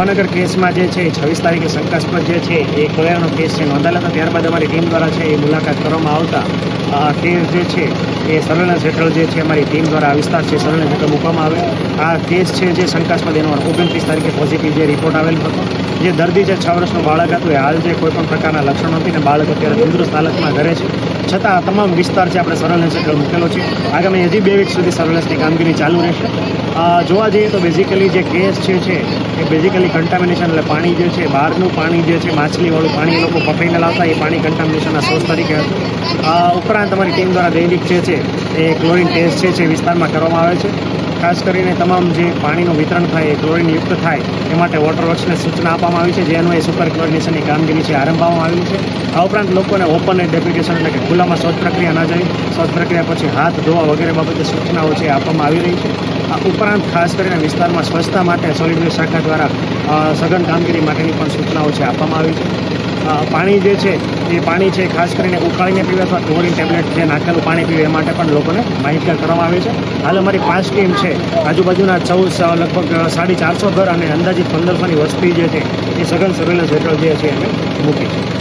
ભાવનગર કેસમાં જે છે 26 તારીખે શંકાસ્પદ જે છે એ કોયરાનો કેસ છે નોંધાયેલો હતો. ત્યારબાદ અમારી ટીમ દ્વારા છે એ મુલાકાત કરવામાં આવતા કેસ જે છે એ સર્વેલન્સ હેઠળ જે છે અમારી ટીમ દ્વારા આ વિસ્તાર છે સર્વેલન્સ હેઠળ મૂકવામાં આવે. આ કેસ છે જે શંકાસ્પદ એનો 29 તારીખે પોઝિટિવ જે રિપોર્ટ આવેલો હતો. જે દર્દી છે 6 વર્ષનું બાળક હતું એ હાલ જે કોઈપણ પ્રકારના લક્ષણો નથી ને બાળક અત્યારે તંદુરસ્ત હાલતમાં ઘરે છે. છતાં આ તમામ વિસ્તાર છે આપણે સર્વેલન્સ હેઠળ મૂકેલો છે. આગામી હજી 2 વીક સુધી સર્વેલન્સની કામગીરી ચાલુ રહેશે. જોવા જઈએ તો બેઝિકલી જે કેસ છે એ બેઝિકલી કન્ટામિનેશન એટલે પાણી જે છે બહારનું પાણી જે છે માછલીવાળું પાણી એ લોકો પકડીને લાવતા એ પાણી કન્ટામિનેશનના સોર્સ તરીકે હતું. ઉપરાંત અમારી ટીમ દ્વારા દૈનિક જે છે એ ક્લોરીન ટેસ્ટ છે વિસ્તારમાં કરવામાં આવે છે. ખાસ કરીને તમામ જે પાણીનું વિતરણ થાય એ ક્લોરીનયુક્ત થાય એ માટે વોટરવર્ક્સને સૂચના આપવામાં આવી છે. જે અન્વયે સુપર ક્લોરિનેશનની કામગીરી છે આરંભવામાં આવેલી છે. આ ઉપરાંત લોકોને ઓપન એન્ડ ડેફિકેશન એટલે કે ખુલ્લામાં શૌચ પ્રક્રિયા ન જાય, શૌચ પ્રક્રિયા પછી હાથ ધોવા વગેરે બાબતે સૂચનાઓ છે આપવામાં આવી રહી છે. આ ઉપરાંત ખાસ કરીને વિસ્તારમાં સ્વચ્છતા માટે સોલિડ વેસ્ટ શાખા દ્વારા સઘન કામગીરી માટેની પણ સૂચનાઓ છે આપવામાં આવી છે. પાણી જે છે એ પાણી છે ખાસ કરીને ઉકાળીને પીવે અથવા ક્લોરીન ટેબ્લેટ જે નાખેલું પાણી પીવે એ માટે પણ લોકોને માહિતગાર કરવામાં આવે છે. હાલ અમારી 5 ટીમ છે આજુબાજુના લગભગ 450 ઘર અને અંદાજિત 1500ની વસ્તી જે છે એ સઘન સર્વેલન્સ હેઠળ જે છે એને મૂકી છે.